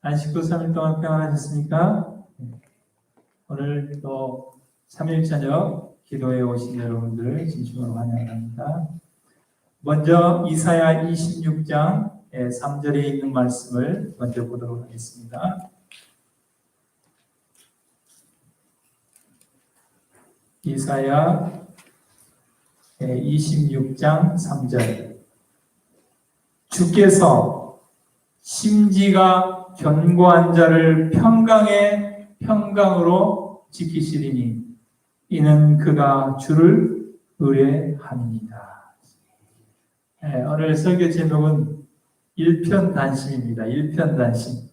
안식구 3일 동안 평안하셨습니까? 오늘 또 3일 저녁 기도에 오신 여러분들을 진심으로 환영합니다. 먼저 이사야 26장 3절에 있는 말씀을 먼저 보도록 하겠습니다. 이사야 26장 3절. 주께서 심지가 견고한 자를 평강의 평강으로 지키시리니 이는 그가 주를 의뢰함이니이다. 오늘 설교 제목은 일편단심입니다. 일편단심.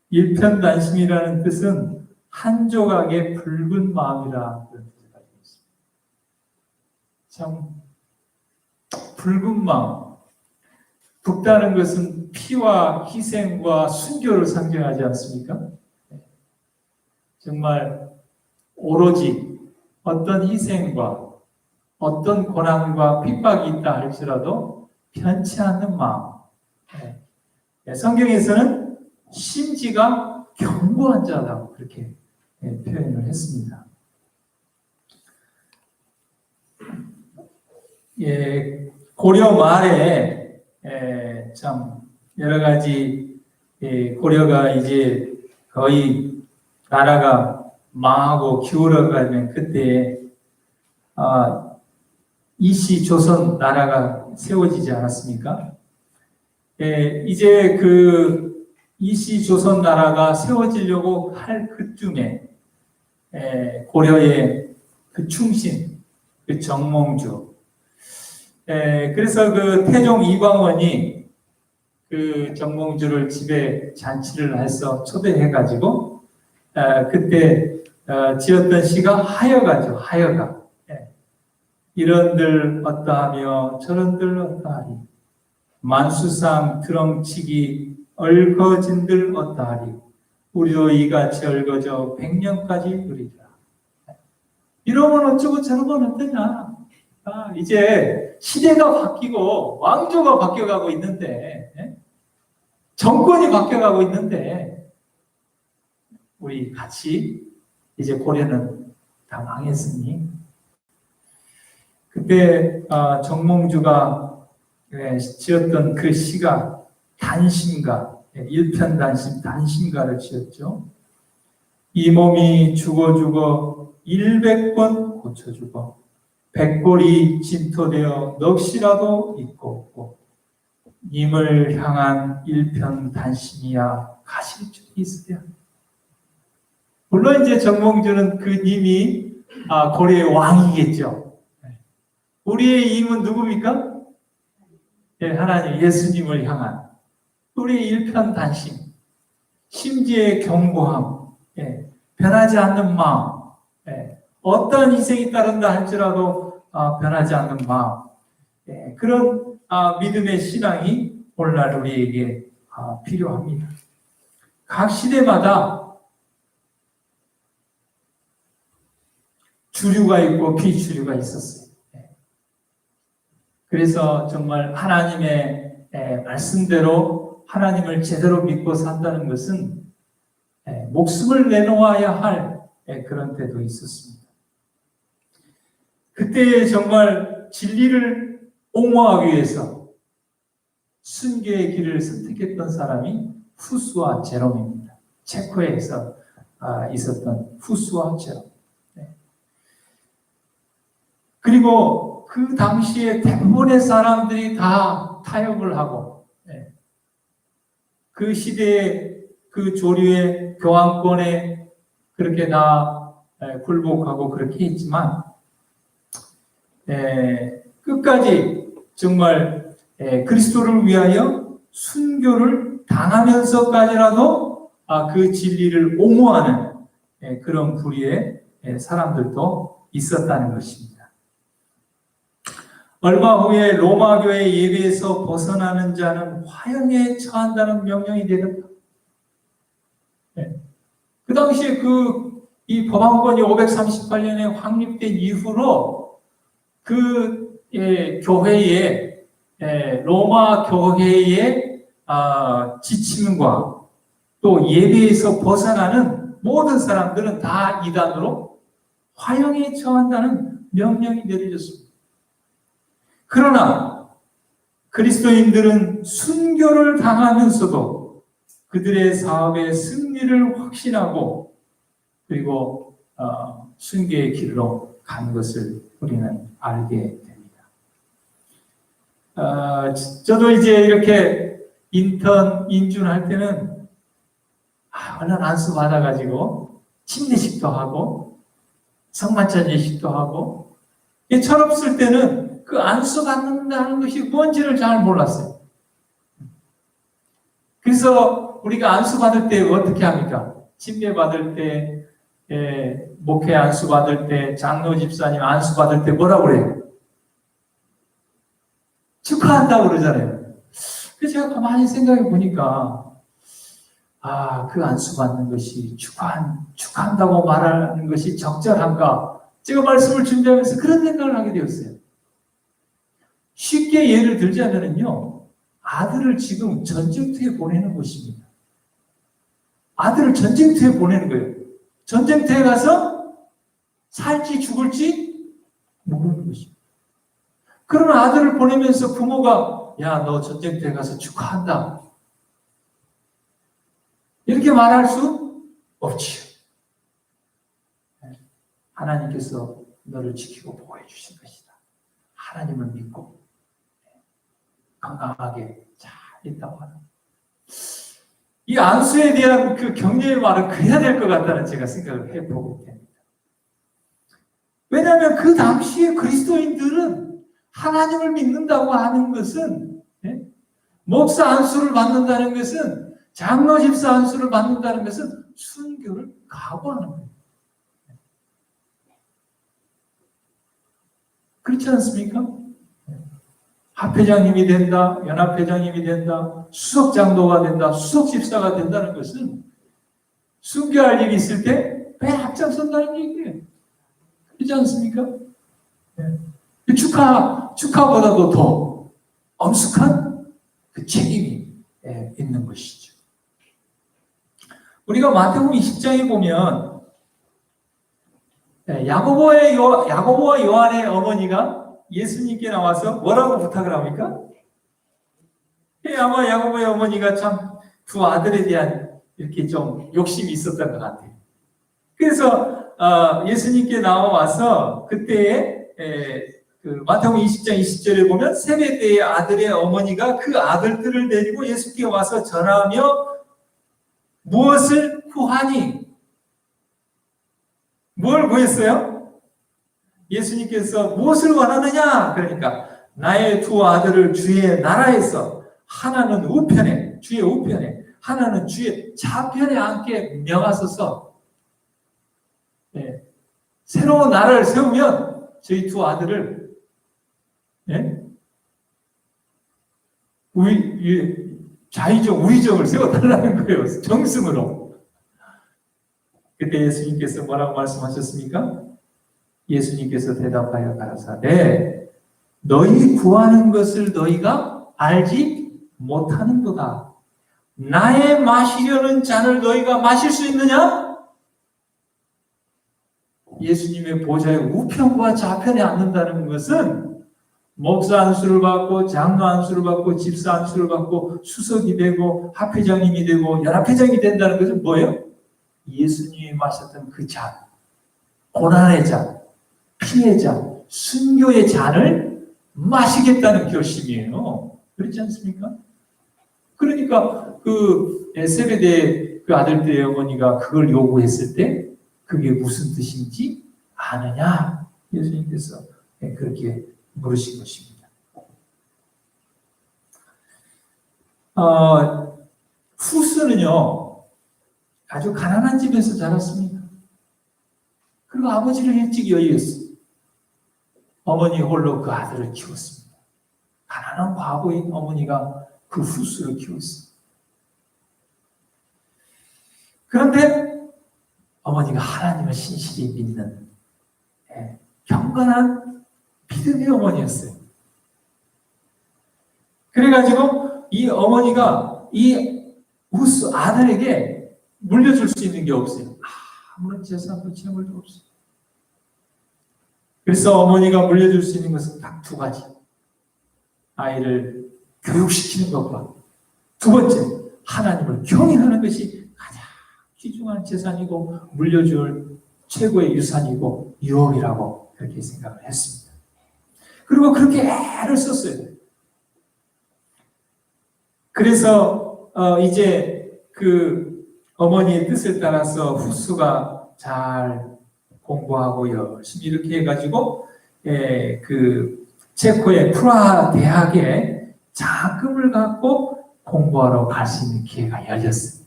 일편단심이라는 뜻은 한 조각의 붉은 마음이라 그런 뜻을 가지고 있습니다. 참 붉은 마음. 붉다는 것은 피와 희생과 순교를 상징하지 않습니까? 정말 오로지 어떤 희생과 어떤 고난과 핍박이 있다 할지라도 편치 않는 마음. 성경에서는 심지가 견고한 자라고 그렇게 표현을 했습니다. 고려 말에 참 여러 가지 고려가 이제 거의 나라가 망하고 기울어가면 그때 이시 조선 나라가 세워지지 않았습니까? 이제 그 이시 조선 나라가 세워지려고 할 그쯤에 고려의 그 충신, 그 정몽주. 그래서 그 태종 이광원이 그 정몽주를 집에 잔치를 해서 초대해가지고 그때 지었던 시가 하여가죠. 하여가. 이런들 어떠하며 저런들 어떠하리. 만수상 드렁치기 얽어진들 어떠하리. 우리도 이같이 얽어져 100년까지 누리라. 이러면 어쩌고 저러면 어떠냐. 이제 시대가 바뀌고 왕조가 바뀌어가고 있는데 정권이 바뀌어가고 있는데 우리 같이 이제 고려는 다 망했으니 그때 정몽주가 지었던 그 시가 단심가, 일편단심 단심가를 지었죠. 이 몸이 죽어 100번 고쳐 죽어 100골이 진토되어 넋이라도 있고 없고 님을 향한 일편단심이야 가실 줄이 있으랴. 물론 이제 정몽주는 그 님이 고려의 왕이겠죠. 우리의 임은 누굽니까? 하나님 예수님을 향한 우리의 일편단심, 심지의 견고함, 변하지 않는 마음, 어떤 희생이 따른다 할지라도 변하지 않는 마음, 그런 믿음의 신앙이 오늘날 우리에게 필요합니다. 각 시대마다 주류가 있고 비주류가 있었어요. 그래서 정말 하나님의 말씀대로 하나님을 제대로 믿고 산다는 것은 목숨을 내놓아야 할 그런 때도 있었습니다. 그때 정말 진리를 옹호하기 위해서 순교의 길을 선택했던 사람이 후스와 제롬입니다. 체코에서 있었던 후스와 제롬. 그리고 그 당시에 대부분의 사람들이 다 타협을 하고 그 시대의 그 조류의 교황권에 그렇게 다 굴복하고 그렇게 했지만 끝까지 정말 그리스도를 위하여 순교를 당하면서까지라도 그 진리를 옹호하는 그런 부류의 사람들도 있었다는 것입니다. 얼마 후에 로마 교회 예배에서 벗어나는 자는 화형에 처한다는 명령이 내렸다. 그 당시에 이 법안권이 538년에 확립된 이후로 그 교회의 로마 교회의 지침과 또 예배에서 벗어나는 모든 사람들은 다 이단으로 화형에 처한다는 명령이 내려졌습니다. 그러나 그리스도인들은 순교를 당하면서도 그들의 사업의 승리를 확신하고 그리고 순교의 길로 간 것을 우리는 알게 됩니다. 저도 이제 이렇게 인턴 인준할 때는 얼른 안수 받아가지고 침례식도 하고 성만찬예식도 하고 철없을 때는 그 안수 받는다는 것이 뭔지를 잘 몰랐어요. 그래서 우리가 안수 받을 때 어떻게 합니까? 침례 받을 때, 목회 안수 받을 때, 장로 집사님 안수 받을 때 뭐라고 그래요? 축하한다고 그러잖아요. 그래서 제가 가만히 생각해 보니까 그 안수 받는 것이 축하한다고 말하는 것이 적절한가? 제가 말씀을 준비하면서 그런 생각을 하게 되었어요. 쉽게 예를 들자면요, 아들을 지금 전쟁터에 보내는 것입니다. 아들을 전쟁터에 보내는 거예요. 전쟁터에 가서 살지 죽을지 모르는 것입니다. 그런 아들을 보내면서 부모가 야, 너 전쟁터에 가서 축하한다. 이렇게 말할 수 없지요. 하나님께서 너를 지키고 보호해 주신 것이다. 하나님을 믿고 건강하게 잘 있다고 하는. 이 안수에 대한 그 격려의 말은 그래야 될 것 같다는 제가 생각을 해보게 됩니다. 왜냐하면 그 당시에 그리스도인들은 하나님을 믿는다고 하는 것은, 목사 안수를 받는다는 것은, 장로 집사 안수를 받는다는 것은 순교를 각오하는 거예요. 그렇지 않습니까? 합회장님이 된다, 연합회장님이 된다, 수석장로가 된다, 수석집사가 된다는 것은 순교할 일이 있을 때 배 앞장선다는 얘기예요. 그렇지 않습니까? 축하보다도 더 엄숙한 그 책임이 있는 것이죠. 우리가 마태복음 20장에 보면 야고보와 요한의 어머니가 예수님께 나와서 뭐라고 부탁을 합니까? 아마 야고보의 어머니가 참 두 아들에 대한 이렇게 좀 욕심이 있었던 것 같아요. 그래서 예수님께 나와서 그때에 그 마태복음 20장 20절에 보면 세베대의 아들의 어머니가 그 아들들을 데리고 예수께 와서 전하며 무엇을 구하니? 뭘 구했어요? 예수님께서 무엇을 원하느냐? 그러니까 나의 두 아들을 주의 나라에서 하나는 우편에, 주의 우편에, 하나는 주의 좌편에 앉게 명하소서. 새로운 나라를 세우면 저희 두 아들을 좌의정, 우의정을 세워달라는 거예요. 정승으로. 그때 예수님께서 뭐라고 말씀하셨습니까? 예수님께서 대답하여 가라사대 너희 구하는 것을 너희가 알지 못하는도다. 나의 마시려는 잔을 너희가 마실 수 있느냐? 예수님의 보좌의 우편과 좌편에 앉는다는 것은 목사 안수를 받고 장로 안수를 받고 집사 안수를 받고 수석이 되고 합회장님이 되고 연합회장이 된다는 것은 뭐예요? 예수님이 마셨던 그 잔, 고난의 잔, 피의 잔, 순교의 잔을 마시겠다는 결심이에요. 그렇지 않습니까? 그러니까 그 세베대 그 아들들의 어머니가 그걸 요구했을 때 그게 무슨 뜻인지 아느냐? 예수님께서 그렇게 물으신 것입니다. 후스는요, 아주 가난한 집에서 자랐습니다. 그리고 아버지를 일찍 여의었어요. 어머니 홀로 그 아들을 키웠습니다. 가난한 과부인 어머니가 그 후스를 키웠어요. 그런데 어머니가 하나님을 신실히 믿는 경건한 믿음의 어머니였어요. 그래가지고 이 어머니가 이 후스 아들에게 물려줄 수 있는 게 없어요. 아무런 재산도 재물도 없어요. 그래서 어머니가 물려줄 수 있는 것은 딱 두 가지. 아이를 교육시키는 것과 두 번째, 하나님을 경외하는 것이 가장 귀중한 재산이고 물려줄 최고의 유산이고 유업이라고 그렇게 생각을 했습니다. 그리고 그렇게 애를 썼어요. 그래서 이제 그 어머니의 뜻을 따라서 후스가 잘 공부하고 열심히 이렇게 해가지고 그 체코의 프라하 대학에 장학금을 갖고 공부하러 갈 수 있는 기회가 열렸어요.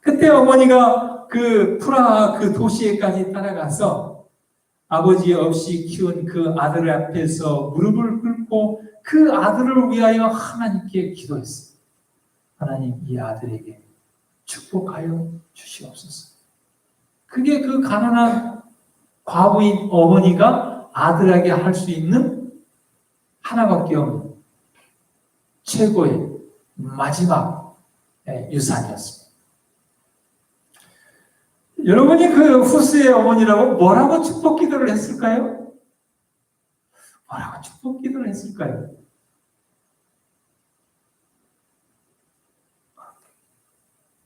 그때 어머니가 그 프라하 그 도시에까지 따라가서 아버지 없이 키운 그 아들 앞에서 무릎을 꿇고 그 아들을 위하여 하나님께 기도했어요. 하나님, 이 아들에게 축복하여 주시옵소서. 그게 그 가난한 과부인 어머니가 아들에게 할 수 있는 하나밖에 없는 최고의 마지막 유산이었습니다. 여러분이 그 후스의 어머니라고 뭐라고 축복 기도를 했을까요? 뭐라고 축복 기도를 했을까요?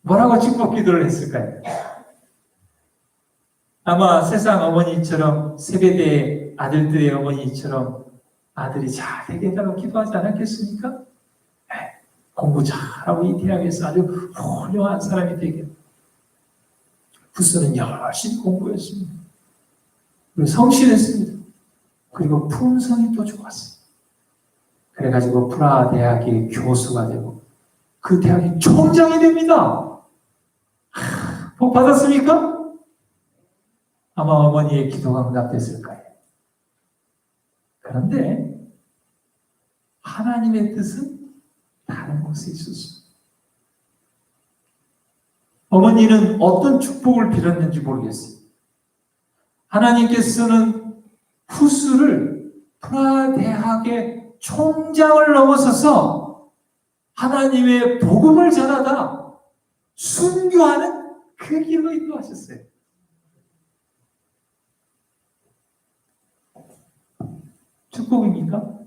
뭐라고 축복 기도를 했을까요? 아마 세상 어머니처럼 세배대 아들들의 어머니처럼 아들이 잘 되겠다고 기도하지 않았겠습니까? 네, 공부 잘하고 이 대학에서 아주 훌륭한 사람이 되게. 후스는 열심히 공부했습니다. 그리고 성실했습니다. 그리고 품성이 또 좋았어요. 그래가지고 프라하 대학의 교수가 되고 그 대학의 총장이 됩니다. 복 받았습니까? 아마 어머니의 기도가 응답됐을 거예요. 그런데 하나님의 뜻은 다른 곳에 있었어요. 어머니는 어떤 축복을 빌었는지 모르겠어요. 하나님께서는 후스를 프라하 대학의 총장을 넘어서서 하나님의 복음을 전하다 순교하는 그 길로 인도하셨어요. 축복입니까?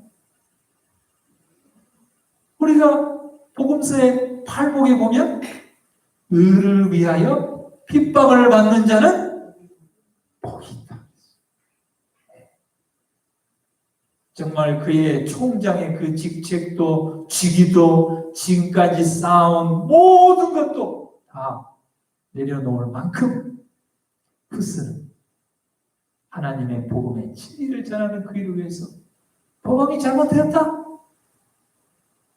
우리가 복음서의 팔복에 보면 의를 위하여 핍박을 받는 자는 복이 있다. 정말 그의 총장의 그 직책도 직위도 지금까지 쌓아온 모든 것도 다 내려놓을 만큼 후스는 하나님의 복음의 진리를 전하는 그 일을 위해서 법왕이 잘못되었다.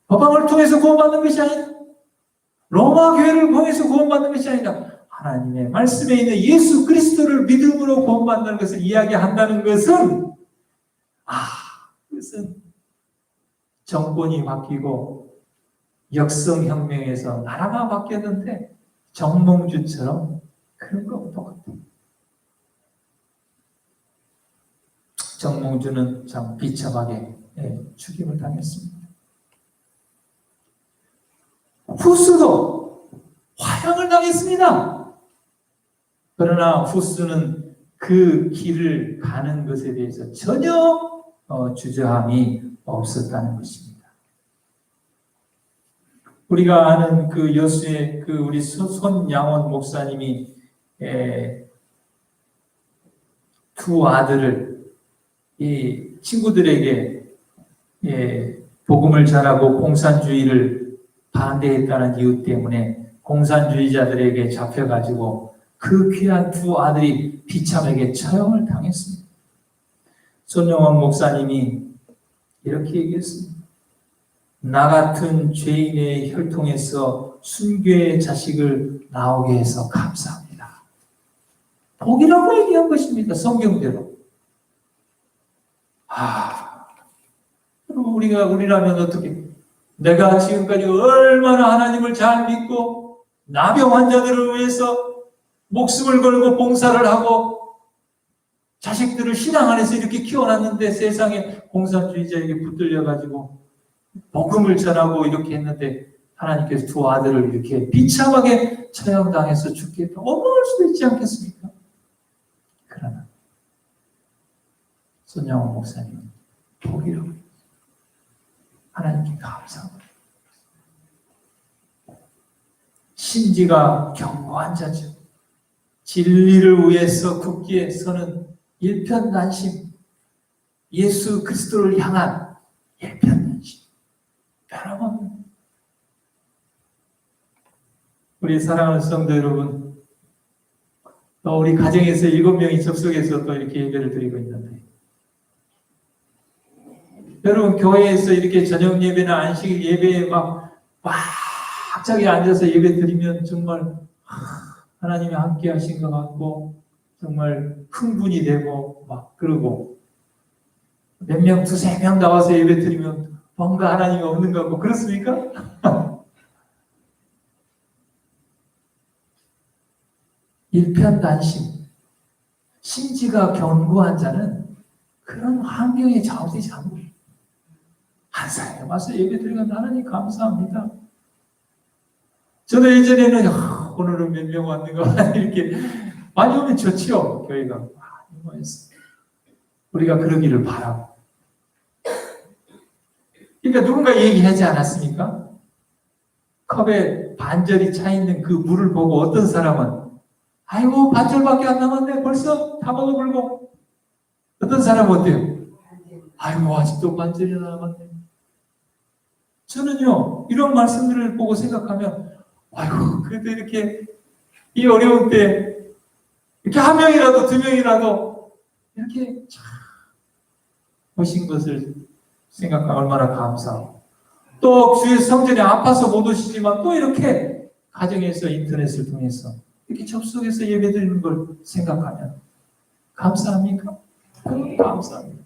법왕을 통해서 구원받는 것이 아니다. 로마 교회를 통해서 구원받는 것이 아니다. 하나님의 말씀에 있는 예수 그리스도를 믿음으로 구원받는 것을 이야기한다는 것은 그것은 정권이 바뀌고 역성혁명에서 나라가 바뀌었는데 정몽주처럼 그런 거하고 똑같아요. 정몽주는 참 비참하게 죽임을 당했습니다. 후스도 화형을 당했습니다. 그러나 후스는 그 길을 가는 것에 대해서 전혀 주저함이 없었다는 것입니다. 우리가 아는 그 여수의 그 우리 손양원 목사님이 두 아들을 이 친구들에게 복음을 전하고 공산주의를 반대했다는 이유 때문에 공산주의자들에게 잡혀가지고 그 귀한 두 아들이 비참하게 처형을 당했습니다. 손영원 목사님이 이렇게 얘기했습니다. 나 같은 죄인의 혈통에서 순교의 자식을 나오게 해서 감사합니다. 복이라고 얘기한 것입니다. 성경대로. 우리라면 어떻게? 내가 지금까지 얼마나 하나님을 잘 믿고 나병 환자들을 위해서 목숨을 걸고 봉사를 하고 자식들을 신앙 안에서 이렇게 키워놨는데 세상에 공산주의자에게 붙들려가지고 복음을 전하고 이렇게 했는데 하나님께서 두 아들을 이렇게 비참하게 처형당해서 죽게 넘어갈 수도 있지 않겠습니까? 그러나 손영호 목사님은 복이라고 하나님께 감사합니다. 심지가 견고한 자죠. 진리를 위해서 굳게 서는 일편단심, 예수 그리스도를 향한 일편단심, 변함없는 우리 사랑하는 성도 여러분, 또 우리 가정에서 7명이 접속해서 또 이렇게 예배를 드리고 있는데, 여러분 교회에서 이렇게 저녁 예배나 안식 예배에 막 갑자기 앉아서 예배 드리면 정말 하나님이 함께 하신 것 같고 정말 흥분이 되고 막 그러고, 몇 명, 두세 명 나와서 예배 드리면 뭔가 하나님이 없는 것 같고 그렇습니까? 일편단심, 심지가 견고한 자는 그런 환경에 좌우되지 않고 한 사람에 와서 예배 드리면 하나님 감사합니다. 저도 예전에는 오늘은 몇 명 왔는가 이렇게 많이 오면 좋지요. 교회가 많이 모였어. 우리가 그러기를 바라고. 그러니까 누군가 얘기하지 않았습니까? 컵에 반절이 차 있는 그 물을 보고 어떤 사람은 아이고 반절밖에 안 남았네, 벌써 다 먹어버리고. 어떤 사람은 어때요? 아이고 아직도 반절이 남았네. 저는요 이런 말씀들을 보고 생각하면 아이고 그래도 이렇게 이 어려운 때 이렇게 한 명이라도 두 명이라도 이렇게 참 오신 것을 생각하면 얼마나 감사하고, 또 주의 성전에 아파서 못 오시지만 또 이렇게 가정에서 인터넷을 통해서 이렇게 접속해서 예배드리는 걸 생각하면 감사합니까? 감사합니다.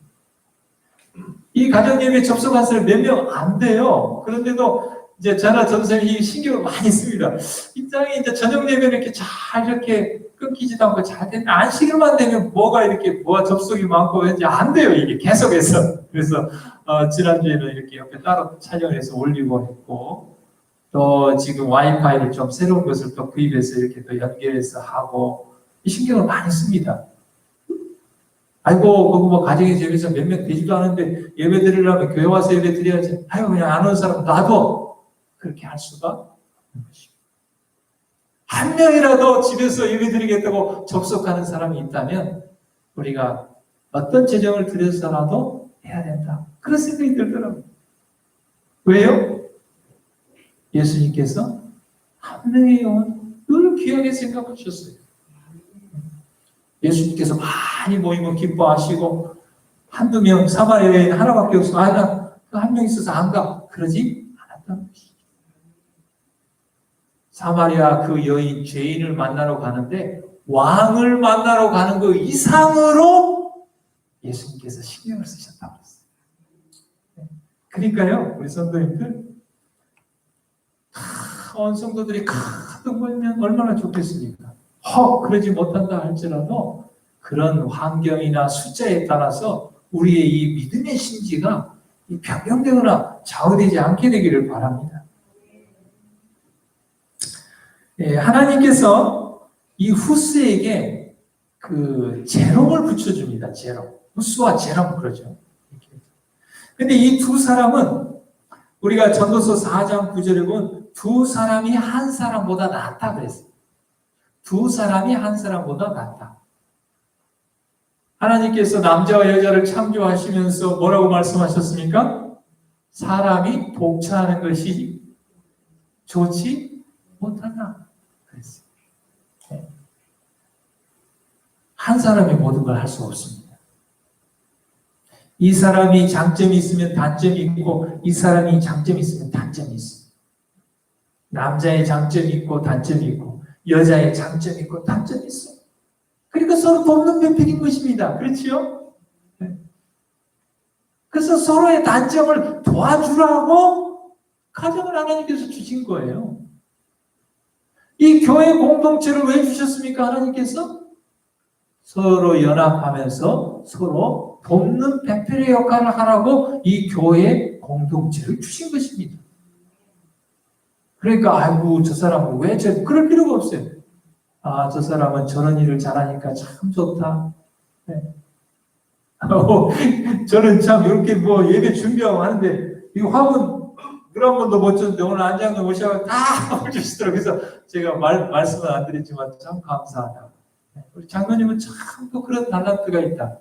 이 가정 예배 접속한 사람 몇 명 안 돼요. 그런데도 이제 저나 전선이 신경을 많이 씁니다. 입장에 이제 저녁 예배는 이렇게 잘 이렇게 끊기지도 않고 잘 되는데 안식일만 되면 뭐가 접속이 많고 왠지 안 돼요, 이게 계속해서. 그래서 지난주에는 이렇게 옆에 따로 촬영을 해서 올리고 했고, 또 지금 와이파이를 좀 새로운 것을 또 구입해서 이렇게 또 연결해서 하고, 신경을 많이 씁니다. 아이고, 그거 뭐 가정에서 예배에서 몇 명 되지도 않은데 예배 드리려면 교회 와서 예배 드려야지. 아이고, 그냥 안 오는 사람 놔둬. 그렇게 할 수가 없는 것이고. 한 명이라도 집에서 예배 드리겠다고 접속하는 사람이 있다면 우리가 어떤 재정을 들여서라도 해야 된다. 그런 생각이 들더라고요. 왜요? 예수님께서 한 명의 영혼 늘 귀하게 생각하셨어요. 예수님께서 많이 모이면 기뻐하시고 한두 명, 사마리아 여인 하나밖에 없어. 나 한 명 있어서 안 가. 그러지 않았다는 것이죠. 사마리아 그 여인, 죄인을 만나러 가는데 왕을 만나러 가는 그 이상으로 예수님께서 신경을 쓰셨다고 했어요. 그러니까요, 우리 성도님들, 온 성도들이 가득 모이면 얼마나 좋겠습니까? 그러지 못한다 할지라도 그런 환경이나 숫자에 따라서 우리의 이 믿음의 심지가 변경되거나 좌우되지 않게 되기를 바랍니다. 하나님께서 이 후스에게 그 제롬을 붙여줍니다. 제롬. 후스와 제롬 그러죠. 근데 이 두 사람은 우리가 전도서 4장 9절에 보면 두 사람이 한 사람보다 낫다 그랬어요. 두 사람이 한 사람보다 낫다. 하나님께서 남자와 여자를 창조하시면서 뭐라고 말씀하셨습니까? 사람이 독차하는 것이 좋지 못하다 그랬어요. 한 사람이 모든 걸 할 수 없습니다. 이 사람이 장점이 있으면 단점이 있고, 이 사람이 장점이 있으면 단점이 있습니다. 남자의 장점이 있고 단점이 있고, 여자의 장점이 있고 단점이 있어요. 그러니까 서로 돕는 배필인 것입니다. 그렇지요? 그래서 서로의 단점을 도와주라고 가정을 하나님께서 주신 거예요. 이 교회 공동체를 왜 주셨습니까? 하나님께서 서로 연합하면서 서로 돕는 배필의 역할을 하라고 이 교회 공동체를 주신 것입니다. 그러니까 아이고 저 사람은 왜 그럴 필요가 없어요. 아, 저 사람은 저런 일을 잘하니까 참 좋다. 네. 저는 참 이렇게 뭐 예배 준비하고 하는데 이 화분 물 한 번도 못 줬는데 오늘 안장님 오셔서 다 주시더라고요. 그래서 제가 말씀은 안 드리지만 참 감사하다. 우리 장로님은 참 또 그런 달란트가 있다.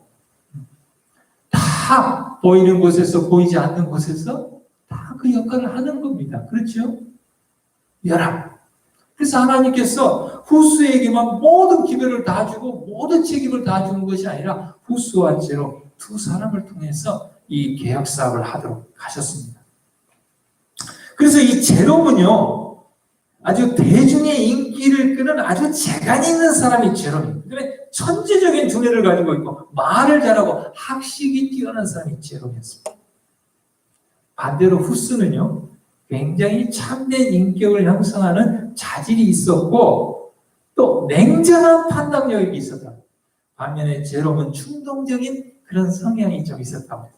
다 보이는 곳에서 보이지 않는 곳에서 다 그 역할을 하는 겁니다. 그렇죠? 연합. 그래서 하나님께서 후스에게만 모든 기별을 다 주고 모든 책임을 다 주는 것이 아니라 후스와 제로 두 사람을 통해서 이 개혁 사업을 하도록 하셨습니다. 그래서 이 제롬은요, 아주 대중의 인기를 끄는 아주 재간이 있는 사람이 제롬입니다. 그러니까 천재적인 두뇌를 가지고 있고 말을 잘하고 학식이 뛰어난 사람이 제롬이었습니다. 반대로 후스는요, 굉장히 참된 인격을 형성하는 자질이 있었고 또 냉정한 판단력이 있었다. 반면에 제롬은 충동적인 그런 성향이 좀 있었다고 해요.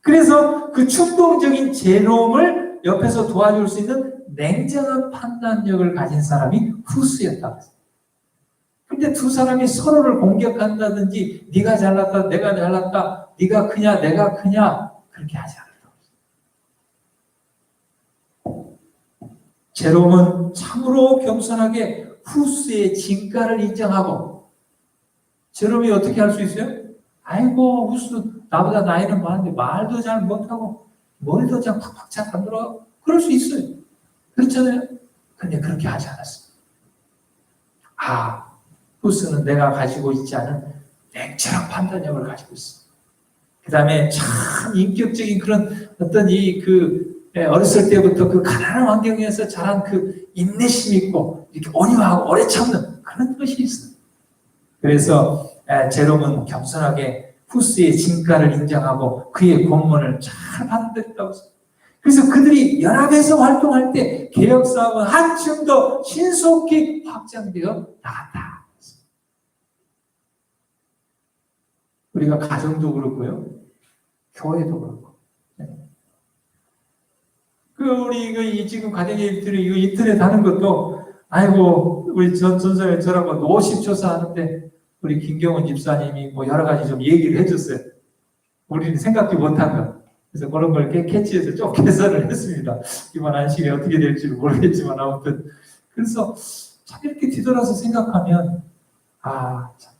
그래서 그 충동적인 제롬을 옆에서 도와줄 수 있는 냉정한 판단력을 가진 사람이 후스였다고 했어요. 근데 두 사람이 서로를 공격한다든지 네가 잘났다 내가 잘났다 네가 크냐 내가 크냐 그렇게 하지 않았다고 했어요. 제롬은 참으로 겸손하게 후스의 진가를 인정하고 제롬이 어떻게 할 수 있어요? 아이고 후스 나보다 나이는 많은데 말도 잘 못하고 머리도 잘 팍팍 잘 안 들어가고 그럴 수 있어요. 그렇잖아요. 근데 그렇게 하지 않았어요. 아, 후스는 내가 가지고 있지 않은 냉철한 판단력을 가지고 있어. 그 다음에 참 인격적인 그런 어떤 어렸을 때부터 그 가난한 환경에서 자란 그 인내심 있고 이렇게 온유하고 오래 참는 그런 것이 있어요. 그래서 제롬은 겸손하게 후스의 진가를 인정하고 그의 공헌을 잘 받아들였다고 했어요. 그래서 그들이 연합해서 활동할 때 개혁사업은 한층 더 신속히 확장되어 나갔다. 우리가 가정도 그렇고요. 교회도 그렇고. 우리 지금 가정의 일들이 인터넷 하는 것도 아이고 우리 전설에 저라고 노십 조사하는데 우리 김경훈 집사님이 뭐 여러 가지 좀 얘기를 해줬어요. 우리는 생각도 못한 것. 그래서 그런 걸 캐치해서 좀 개선을 했습니다. 이번 안식이 어떻게 될지 모르겠지만 아무튼 그래서 참 이렇게 뒤돌아서 생각하면 참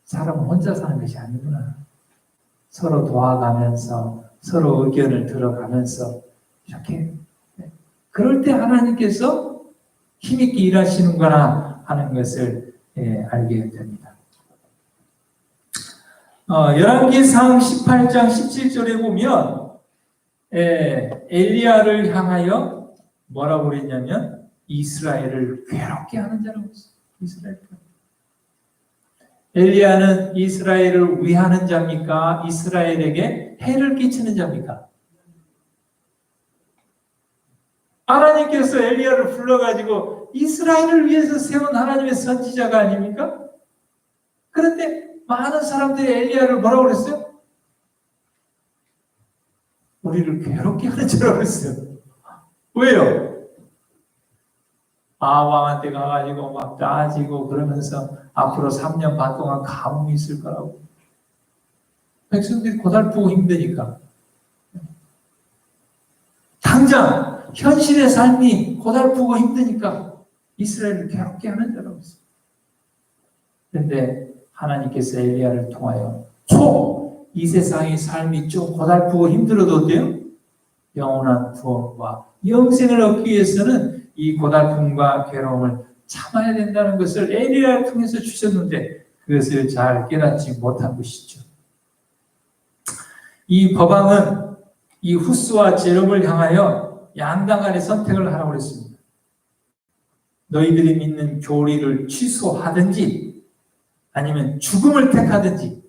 사람은 혼자 사는 것이 아니구나. 서로 도와가면서 서로 의견을 들어가면서 이렇게 그럴 때 하나님께서 힘있게 일하시는구나 하는 것을 알게 됩니다. 열왕기상 18장 17절에 보면 엘리야를 향하여 뭐라고 그랬냐면 이스라엘을 괴롭게 하는 자라고 했어요. 이스라엘. 엘리야는 이스라엘을 위하는 자입니까? 이스라엘에게 해를 끼치는 자입니까? 하나님께서 엘리야를 불러가지고 이스라엘을 위해서 세운 하나님의 선지자가 아닙니까? 그런데 많은 사람들이 엘리야를 뭐라고 그랬어요? 우리를 괴롭게 하는 자라고 그랬어요. 왜요? 왕한테 가가지고 막 따지고 그러면서 앞으로 3년 반 동안 가뭄이 있을 거라고. 백성들이 고달프고 힘드니까. 당장 현실의 삶이 고달프고 힘드니까 이스라엘을 괴롭게 하는 자라고 했어요. 그런데 하나님께서 엘리야를 통하여 이 세상의 삶이 좀 고달프고 힘들어도 돼요? 영원한 구원과 영생을 얻기 위해서는 이 고달픔과 괴로움을 참아야 된다는 것을 엘리야를 통해서 주셨는데 그것을 잘 깨닫지 못한 것이죠. 이 법왕은 이 후스와 제롬을 향하여 양당 간의 선택을 하라고 했습니다. 너희들이 믿는 교리를 취소하든지 아니면 죽음을 택하든지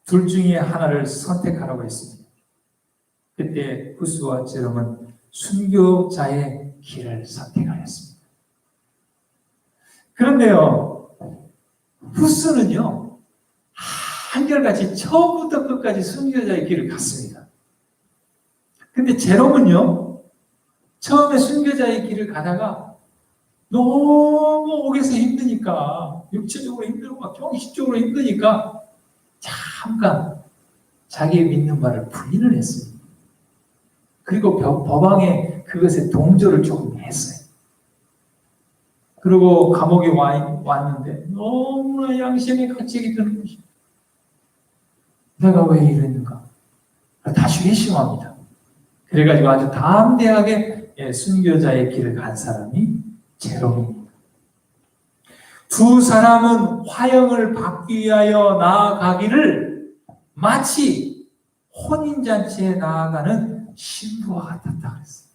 둘 중에 하나를 선택하라고 했습니다. 그때 후스와 제롬은 순교자의 길을 선택하였습니다. 그런데요, 후스는요, 한결같이 처음부터 끝까지 순교자의 길을 갔습니다. 근데 제롬은요, 처음에 순교자의 길을 가다가 너무 옥에서 힘드니까, 육체적으로 힘들고 막 정신적으로 힘드니까 잠깐 자기의 믿는 바를 부인을 했습니다. 그리고 법왕에 그것에 동조를 조금 했어요. 그리고 감옥에 왔는데 너무나 양심의 가책이 드는 것입니다. 내가 왜 이랬는가? 다시 회심합니다. 그래가지고 아주 담대하게 순교자의 길을 간 사람이 제롬입니다. 두 사람은 화형을 받기 위하여 나아가기를 마치 혼인잔치에 나아가는 신부와 같았다 그랬어요.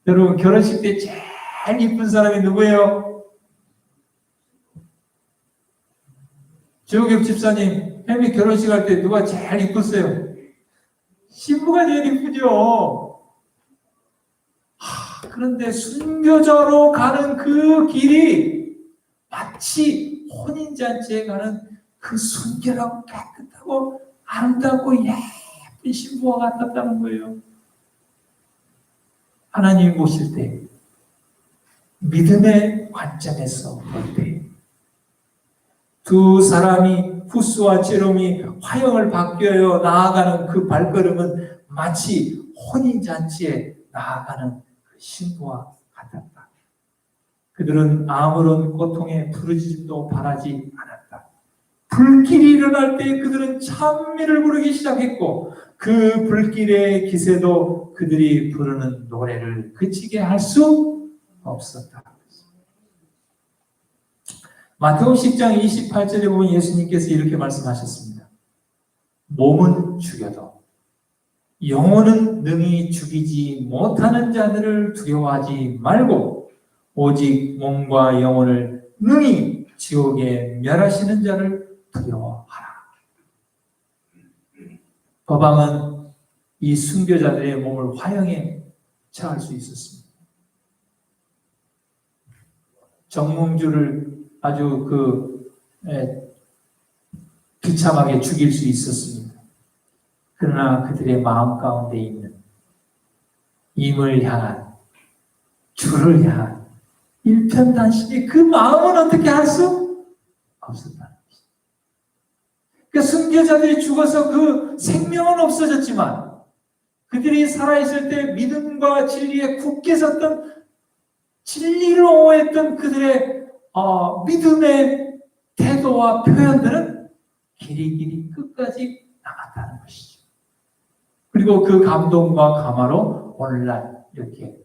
여러분, 결혼식 때 제일 이쁜 사람이 누구예요? 조혁 집사님, 혜미 결혼식 할 때 누가 제일 이뻤어요? 신부가 제일 이쁘죠. 그런데 순교자로 가는 그 길이 마치 혼인잔치에 가는 그 순결하고 깨끗하고 아름답고 예쁜 신부와 같았다는 거예요. 하나님이 보실 때, 믿음의 관점에서 볼 때, 두 사람이 후스와 제롬이 화형을 받기 위하여 나아가는 그 발걸음은 마치 혼인잔치에 나아가는 그 신부와 같았다. 그들은 아무런 고통에 부르짖음도 바라지 않았다. 불길이 일어날 때 그들은 찬미를 부르기 시작했고 그 불길의 기세도 그들이 부르는 노래를 그치게 할 수 없었다. 마태복음 10장 28절에 보면 예수님께서 이렇게 말씀하셨습니다. 몸은 죽여도 영혼은 능히 죽이지 못하는 자들을 두려워하지 말고 오직 몸과 영혼을 능히 지옥에 멸하시는 자를 두려워하라. 법왕은 이 순교자들의 몸을 화형에 처할 수 있었습니다. 정몽주를 아주 비참하게 죽일 수 있었습니다. 그러나 그들의 마음 가운데 있는 임을 향한, 주를 향한 일편단심의 그 마음은 어떻게 할 수 없었다는 것입니다. 그러니까 순교자들이 죽어서 그 생명은 없어졌지만 그들이 살아있을 때 믿음과 진리에 굳게 섰던, 진리를 옹호했던 그들의 믿음의 태도와 표현들은 길이 끝까지 남았다는 것이죠. 그리고 그 감동과 감화로 오늘날 이렇게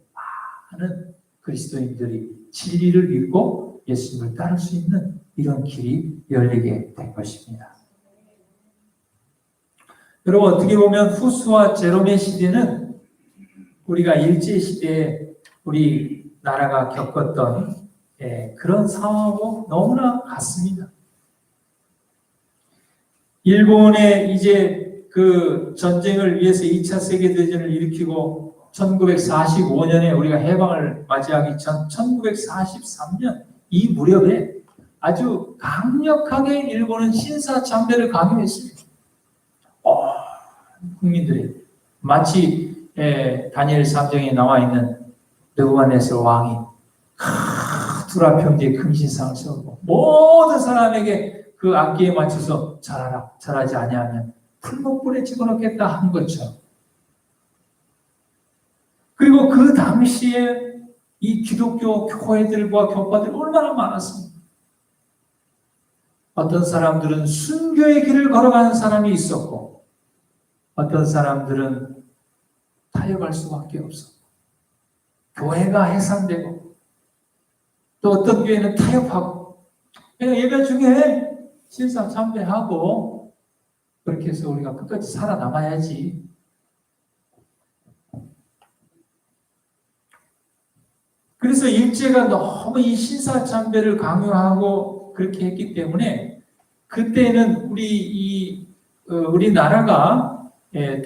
많은 그리스도인들이 진리를 믿고 예수님을 따를 수 있는 이런 길이 열리게 된 것입니다. 여러분, 어떻게 보면 후스와 제롬의 시대는 우리가 일제시대에 우리 나라가 겪었던 그런 상황하고 너무나 같습니다. 일본에 이제 그 전쟁을 위해서 2차 세계대전을 일으키고 1945년에 우리가 해방을 맞이하기 전 1943년 이 무렵에 아주 강력하게 일본은 신사참배를 강요했습니다. 국민들이 마치 다니엘 3장에 나와 있는 느부갓네살 왕이 두라 평지에 금신상을 세우고 모든 사람에게 그 악기에 맞춰서 절하라, 절하지 아니하면 풀목불에 집어넣겠다 한 것처럼. 그리고 그 당시에 이 기독교 교회들과 교파들이 얼마나 많았습니까? 어떤 사람들은 순교의 길을 걸어가는 사람이 있었고 어떤 사람들은 타협할 수밖에 없었고 교회가 해산되고 또 어떤 교회는 타협하고 그냥 예배 중에 신사참배하고 그렇게 해서 우리가 끝까지 살아남아야지. 그래서 일제가 너무 이 신사참배를 강요하고 그렇게 했기 때문에 그때는 우리나라가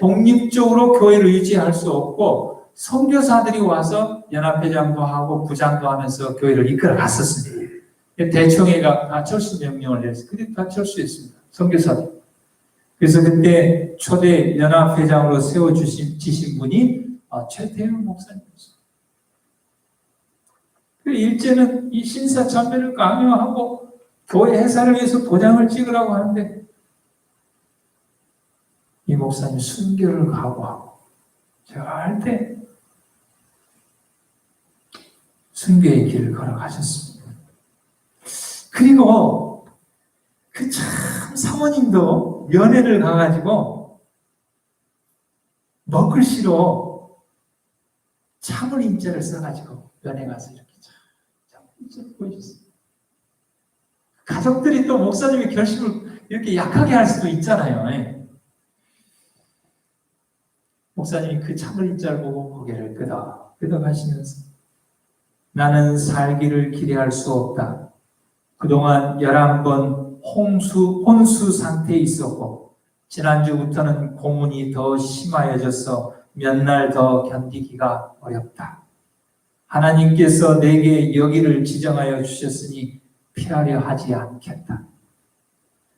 독립적으로 교회를 유지할 수 없고 선교사들이 와서 연합회장도 하고 부장도 하면서 교회를 이끌어 갔었습니다. 대총회가 철수 명령을 내서 그때 다 철수했습니다. 선교사들. 그래서 그때 초대 연합회장으로 세워주신 분이 최태영 목사님이었어요. 그 일제는 이 신사참배를 강요하고 교회 해산을 위해서 도장을 찍으라고 하는데 이 목사님 순교를 각오하고 절대 순교의 길을 걸어가셨습니다. 그리고 그 참 사모님도 면회를 가가지고 먹글씨로 참을 인자를 써가지고 면회 가서 이렇게 참을 인자를 보여줬어요. 가족들이 또 목사님의 결심을 이렇게 약하게 할 수도 있잖아요. 목사님이 그 참을 인자를 보고 고개를 끄덕하시면서 나는 살기를 기대할 수 없다. 그동안 11번 혼수 상태에 있었고 지난주부터는 고문이 더 심하여져서 몇 날 더 견디기가 어렵다. 하나님께서 내게 여기를 지정하여 주셨으니 피하려 하지 않겠다.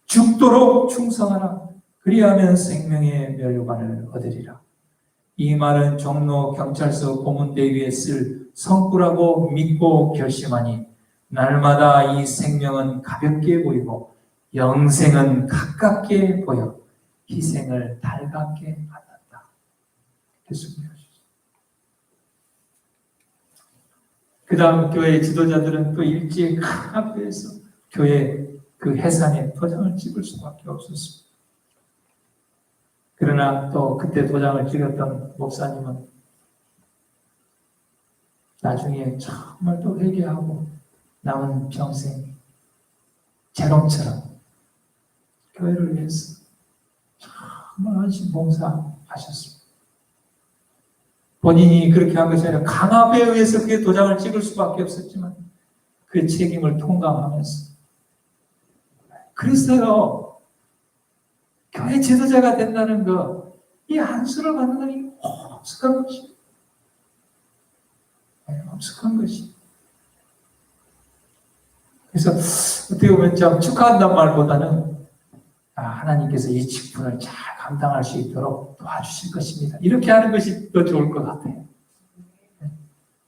죽도록 충성하라. 그리하면 생명의 멸관을 얻으리라. 이 말은 종로 경찰서 고문대위에 쓸 성구라고 믿고 결심하니 날마다 이 생명은 가볍게 보이고 영생은 가깝게 보여 희생을 달갑게 받았다. 그 다음 교회 지도자들은 또 일제의 큰 학교에서 교회 그 해산에 도장을 찍을 수밖에 없었습니다. 그러나 또 그때 도장을 찍었던 목사님은 나중에 정말 또 회개하고 남은 평생 재롱처럼 교회를 위해서 정말 헌신 봉사하셨습니다. 본인이 그렇게 한 것이 아니라 강압에 의해서 그게 도장을 찍을 수밖에 없었지만 그 책임을 통감하면서 그래서요 교회 지도자가 된다는 거, 이 안수를 받는 것이 엄숙한 것이. 엄숙한 것이. 그래서 어떻게 보면 참 축하한다는 말보다는 하나님께서 이 직분을 잘 감당할 수 있도록 도와주실 것입니다. 이렇게 하는 것이 더 좋을 것 같아요.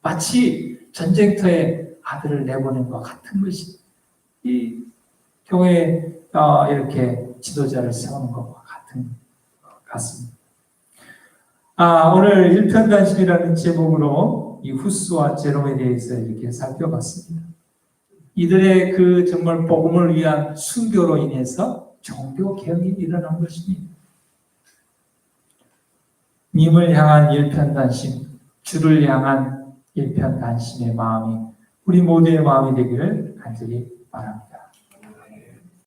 마치 전쟁터에 아들을 내보낸 것 같은 것이 이 교회에 이렇게 지도자를 세우는 것과 같은 것 같습니다. 오늘 일편단심이라는 제목으로 이 후스와 제롬에 대해서 이렇게 살펴봤습니다. 이들의 그 정말 복음을 위한 순교로 인해서 종교 개혁이 일어난 것입니다. 님을 향한 일편단심, 주를 향한 일편단심의 마음이 우리 모두의 마음이 되기를 간절히 바랍니다.